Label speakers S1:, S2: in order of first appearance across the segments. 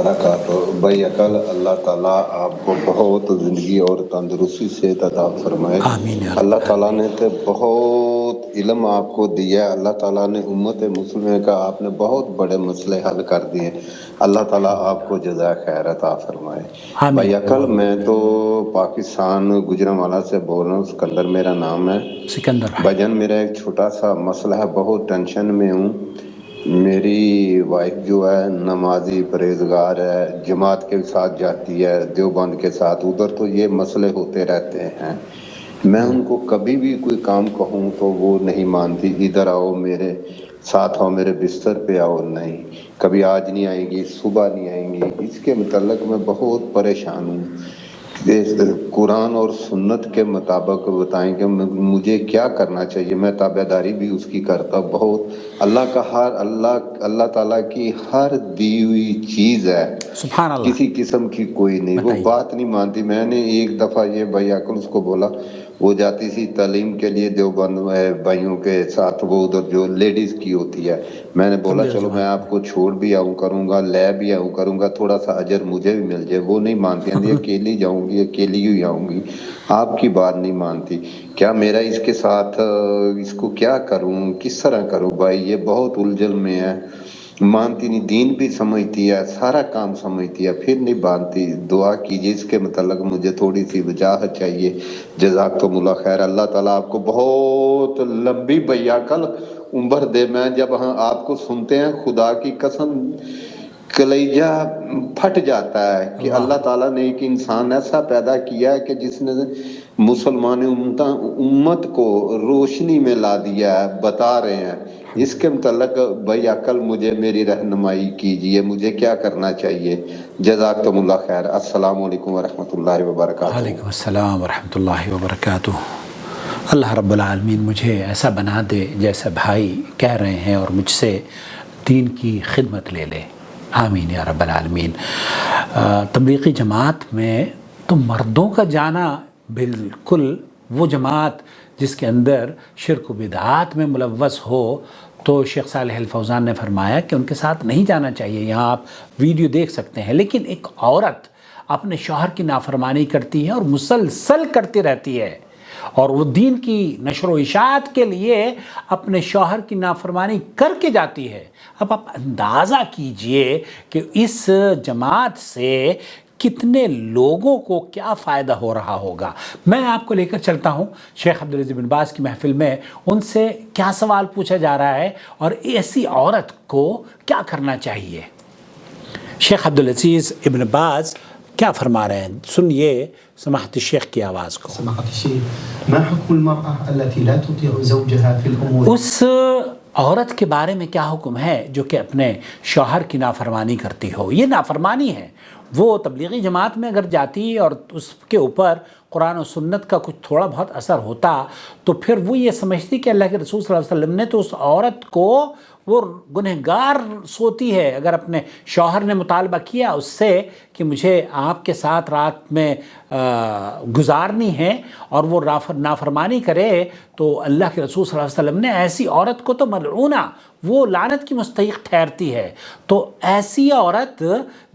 S1: वबरकातुहू। भाई अकल अल्लाह ताला आपको बहुत ज़िंदगी और तंदुरुस्ती से अता फरमाए।
S2: आमीन या
S1: अल्लाह
S2: रब्बल
S1: ताला
S2: आलमीन।
S1: ने तो बहुत इल्म आपको दिया है। अल्लाह ताला ने उम्मत मुस्लिम का आपने बहुत बड़े मसले हल कर दिए। अल्लाह ताला आपको जज़ा खैर अता फरमाए। भाई
S2: आमीन।
S1: अकल मैं तो पाकिस्तान गुजरांवाला से बोल रहा हूँ, सिकंदर मेरा नाम है।
S2: सिकंदर भाई,
S1: भजन मेरा एक छोटा सा मसला है, बहुत टेंशन में हूँ। मेरी वाइफ जो है नमाजी परहेजगार है, जमात के साथ जाती है, देवबंद के साथ, उधर तो ये मसले होते रहते हैं। मैं उनको कभी भी कोई काम कहूँ तो वो नहीं मानती, इधर आओ मेरे साथ आओ, मेरे बिस्तर पे आओ, नहीं, कभी आज नहीं आएंगी, सुबह नहीं आएंगी। इसके मतलब मैं बहुत परेशान हूँ। कुरान और सुन्नत के मुताबिक बताएं कि मुझे क्या करना चाहिए। मैं ताबेदारी भी उसकी करता बहुत। अल्लाह ताला की हर दी हुई चीज़ है,
S2: सुभान अल्लाह।
S1: किसी किस्म की कोई नहीं। वो
S2: बताइए।
S1: बात नहीं मानती। मैंने एक दफ़ा ये भाई अकल उसको बोला, वो जाती थी तालीम के लिए देवबंद भाइयों के साथ, वो उधर जो लेडीज़ की होती है। मैंने बोला
S2: तबलीग
S1: चलो मैं
S2: जमात में।
S1: आपको छोड़ भी आऊँ करूँगा, ले भी आऊँ करूँगा, थोड़ा सा अजर मुझे भी मिल जाए। वो नहीं मानती, कहती अकेली जाऊँगी, अकेली ही आऊँगी, आपकी बात नहीं मानती। क्या मेरा इसके साथ इसको क्या करूँ, किस तरह करूँ भाई? ये बहुत उलझन में है, मानती नहीं, दीन भी समझती है, सारा काम समझती है, फिर नहीं मानती। दुआ कीजिए इसके मतलब, मुझे थोड़ी सी वजाहत चाहिए। जज़ाकमुल्लाह खैर। अल्लाह ताला आपको बहुत लंबी भैया कल उम्र दे। मैं जब हाँ आपको सुनते हैं, खुदा की कसम कलेजा फट जाता है कि
S2: अल्लाह।
S1: अल्लाह ताला ने एक इंसान ऐसा पैदा किया है कि जिसने मुसलमान उम्मत को रोशनी में ला दिया है, बता रहे हैं। इसके मुतल्लक भाई अकल मुझे मेरी रहनुमाई कीजिए, मुझे क्या करना चाहिए? जज़ाकमुल्लाह खैर। अस्सलामु अलैकुम वरहमतुल्लाहि वबरकातुहू।
S2: वालेकुम अस्सलाम वरहमतुल्लाहि वबरकातुहू। अल्लाह रब्बुल आलमीन मुझे ऐसा बना दे जैसा भाई कह रहे हैं और मुझसे दीन की खिदमत ले ले। आमीन या रब्बल आलमीन। तबलीगी जमात में तो मर्दों का जाना बिल्कुल वो जमात जिसके अंदर शिरक व बिदआत में मुलव्वस हो, तो शेख सालेह अल फौज़ान ने फरमाया कि उनके साथ नहीं जाना चाहिए। यहाँ आप वीडियो देख सकते हैं। लेकिन एक औरत अपने शौहर की नाफरमानी करती है और मुसलसल करती रहती है, और वो दीन की नशर व इशाअत के लिए अपने शौहर की नाफरमानी करके जाती है। अब आप अंदाज़ा कीजिए कि इस जमात से कितने लोगों को क्या फ़ायदा हो रहा होगा। मैं आपको लेकर चलता हूँ शेख अब्दुल अज़ीज़ बिन बाज़ की महफ़िल में, उनसे क्या सवाल पूछा जा रहा है और ऐसी औरत को क्या करना चाहिए। शेख अब्दुल अज़ीज़ इब्न बाज़ क्या फरमा रहे हैं, सुनिए समाहत शेख की आवाज़ को। उस औरत के बारे में क्या हुक्म है जो कि अपने शौहर की नाफरमानी करती हो। ये नाफरमानी है। वो तबलीगी जमात में अगर जाती और उसके ऊपर कुरान और सुन्नत का कुछ थोड़ा बहुत असर होता, तो फिर वो ये समझती कि अल्लाह के रसूल सल्लल्लाहु अलैहि वसल्लम ने तो उस औरत को वो गुनहगार सोती है। अगर अपने शौहर ने मुतालबा किया उससे कि मुझे आपके साथ रात में गुजारनी है और वो नाफरमानी करे, तो अल्लाह के रसूल सल्लल्लाहु अलैहि वसल्लम ने ऐसी औरत को तो मलऊना, वो लानत की मुस्तहिक ठहरती है। तो ऐसी औरत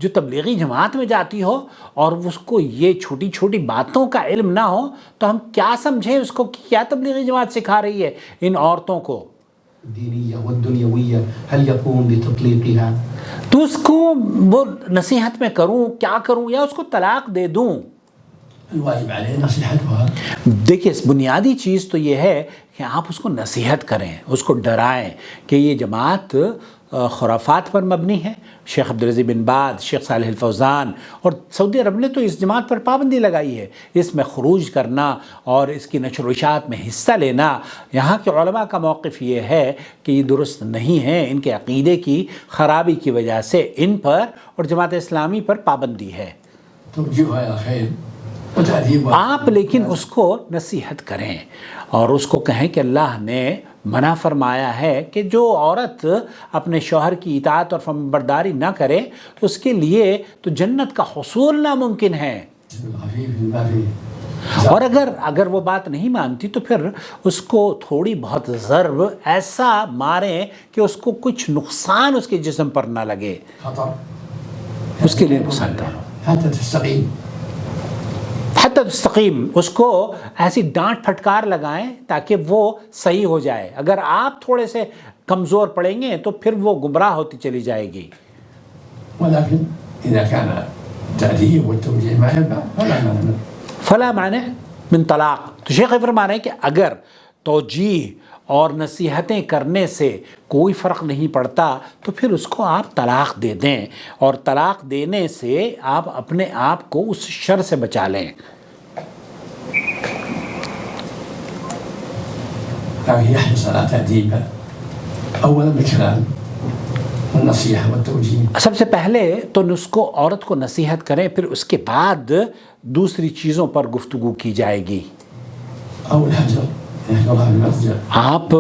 S2: जो तबलीगी जमात में जाती हो और उसको ये छोटी छोटी बातों का इल्म ना हो, तो हम क्या समझें उसको कि क्या तबलीगी जमात सिखा रही है इन औरतों को। तो उसको वो नसीहत में करूं, क्या करूं, या उसको तलाक दे दूं। देखिए बुनियादी चीज़ तो ये है कि आप उसको नसीहत करें, उसको डराएं कि ये जमात खुराफात पर मबनी है। शेख अब्दुल अज़ीज़ बिन बाज़, शेख सालेह अल फौज़ान और सऊदी अरब ने तो इस जमात पर पाबंदी लगाई है। इसमें खुरूज करना और इसकी नशर व इशाअत में हिस्सा लेना, यहाँ के उलमा का मौक़िफ़ ये है कि ये दुरुस्त नहीं है। इनके अक़ीदे की ख़राबी की वजह से इन पर और जमात इस्लामी पर पाबंदी है। आप लेकिन उसको नसीहत करें और उसको कहें कि अल्लाह ने मना फरमाया है कि जो औरत अपने शौहर की इताअत और फर्माबरदारी ना करे तो उसके लिए तो जन्नत का हुसूल नामुमकिन है। और अगर वो बात नहीं मानती तो फिर उसको थोड़ी बहुत ज़र्ब ऐसा मारें कि उसको कुछ नुकसान उसके जिस्म पर ना लगे। اس کے لیے نقصان دہ.
S3: حتى تستقيم.
S2: حتی تستقیم، اس کو ایسی ڈانٹ پھٹکار لگائیں تاکہ وہ صحیح ہو جائے. اگر آپ تھوڑے سے کمزور پڑیں گے تو پھر وہ گمراہ ہوتی چلی جائے گی.
S3: ولكن إذا كان التأديب والتوجيه ما ينفع
S2: فلا معنی من طلاق. تو شیخ فرما رہے ہیں کہ اگر توجیہ اور نصیحتیں کرنے سے کوئی فرق نہیں پڑتا تو پھر اس کو آپ طلاق دے دیں، اور طلاق دینے سے آپ اپنے آپ کو اس شر سے بچا لیں.
S3: لكن يحرص على تأديبه أولا بالكلام والنصيحة والتوجيه.
S2: سب سے پہلے تو اس کو عورت کو نصیحت کریں، پھر اس کے بعد دوسری چیزوں پر گفتگو کی جائے گی.
S3: أو الهجر يهجرها بالمسجد.
S2: آپ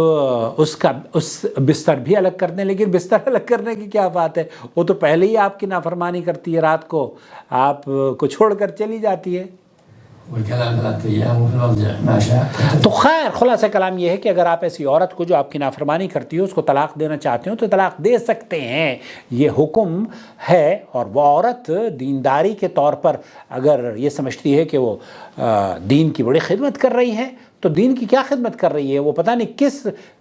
S2: اس بستر بھی الگ کر دیں، لیکن بستر الگ کرنے کی کیا بات ہے، وہ تو پہلے ہی آپ کی نافرمانی کرتی ہے، رات کو آپ کو چھوڑ کر چلی جاتی ہے.
S3: والكلام 3 أيام وفي المرجع ما شاء.
S2: تو خیر خلاصہ کلام یہ ہے کہ اگر آپ ایسی عورت کو جو آپ کی نافرمانی کرتی ہو اس کو طلاق دینا چاہتے ہو تو طلاق دے سکتے ہیں، یہ حکم ہے. اور وہ عورت دینداری کے طور پر اگر یہ سمجھتی ہے کہ وہ دین کی بڑی خدمت کر رہی ہے تو دین کی کیا خدمت کر رہی ہے، وہ پتہ نہیں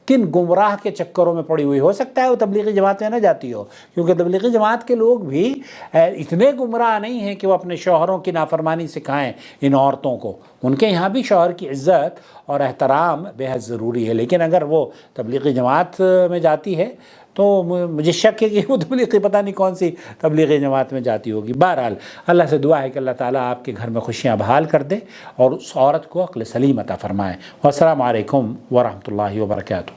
S2: کن گمراہ کے چکروں میں پڑی ہوئی. ہو سکتا ہے وہ تبلیغی جماعت میں نہ جاتی ہو، کیونکہ تبلیغی جماعت کے لوگ بھی اتنے گمراہ نہیں ہیں کہ وہ اپنے شوہروں کی نافرمانی سکھائیں ان عورتوں کو. ان کے یہاں بھی شوہر کی عزت اور احترام بے حد ضروری ہے. لیکن اگر وہ تبلیغی جماعت میں جاتی ہے تو مجھے شک ہے کہ وہ تبلیغی پتہ نہیں کون سی تبلیغی جماعت میں جاتی ہوگی. بہرحال اللہ سے دعا ہے کہ اللہ تعالیٰ آپ کے گھر میں خوشیاں بحال کر دے اور اس عورت کو عقل سلیم عطا فرمائے. والسلام علیکم ورحمۃ اللہ وبرکاتہ.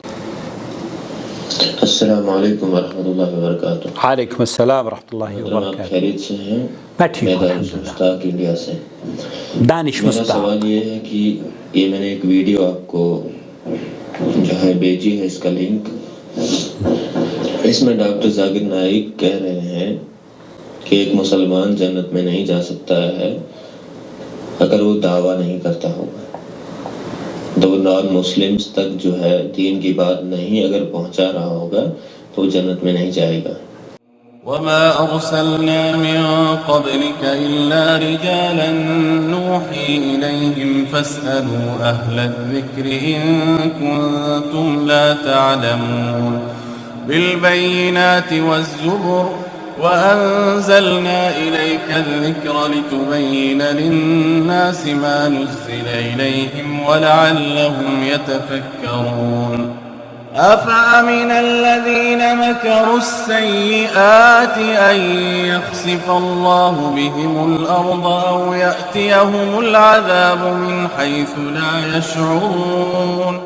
S4: السلام علیکم ورحمۃ اللہ وبرکاتہ.
S2: وعلیکم السلام ورحمۃ اللہ
S4: آپ
S2: وبرکاتہ.
S4: خیریت سے ہیں؟
S2: میں ٹھیک ہوں
S4: دانش مشتاق انڈیا سے.
S2: دانش
S4: میرا
S2: مشتاق.
S4: سوال یہ ہے کہ یہ میں نے ایک ویڈیو آپ کو جو ہے بھیجی ہے، اس کا لنک. اس میں ڈاکٹر ذاکر نائک کہہ رہے ہیں کہ ایک مسلمان جنت میں نہیں جا سکتا ہے اگر وہ دعویٰ نہیں کرتا ہوگا. تو نان مسلمز تک جو ہے دین کی بات نہیں اگر پہنچا رہا ہوگا تو وہ جنت میں نہیں جائے گا.
S5: وما أرسلنا من قبلك إلا رجالا نوحي إليهم فاسألوا أهل الذكر إن كنتم لا تعلمون. بالبينات والزبر وأنزلنا إليك الذكر لتبين للناس ما نزل إليهم ولعلهم يتفكرون. أفأمن الذين مكروا السيئات أن يخسف الله بهم الأرض أو يأتيهم العذاب من حيث لا يشعرون.